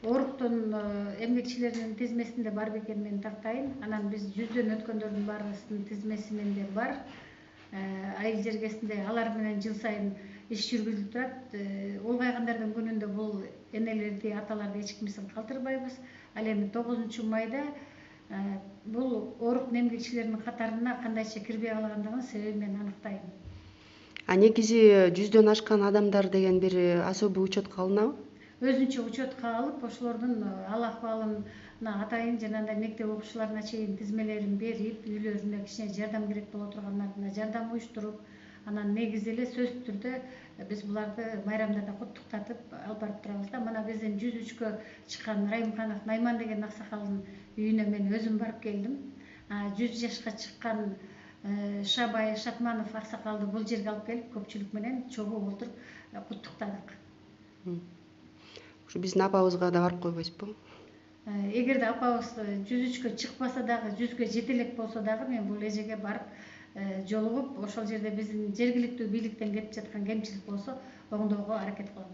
Оруктун эмгекчилеринин тизмесинде бар бекенин мен тактайын. Анан биз 100дөн өткөндөрдүн баарысынын тизмеси менде бар. Айыл жергесинде алар менен жыл сайын иш жүргүзүлүп турат. Улгайгандардын күнүндө бул энелерди, аталарды, эчкимизин калтырбайбыз. Ал эми 9 майда бул оруктун эмгекчилеринин катарына кандайча кирбей калгандыгынын себебин мен аныктайм. Негизи 100дөн ашкан адамдар деген бир особый учетко алынабы? Өзүнчө учетко алып, ошолордун ал акыбалына атайын жанагындай мектеп окуучуларына чейин тизмелерин берип, үйлөрүнө кичине жардам керек боло тургандарына жардам уюштуруп, анан негизи эле сөзсүз түрдө биз буларды майрамдарда куттуктатып алып барып турабыз да. Мына биздин 103кө чыккан Райымканов Найман деген аксакалдын үйүнө мен өзүм барып келдим. 100 жашка чыккан Шабай Шатманов аксакалды бул жерге алып келип көпчүлүк менен чогуу отуруп куттуктадык. Ушу биздин апабызга да барып койбойсузбу? Эгерде апабыз 103кө чыкпаса дагы, 100гө жете элек болсо дагы мен бул эжеге барып жолугуп, ошол жерде биздин жергиликтүү бийликтен кетип жаткан кемчилик болсо оңдоого аракет кылам.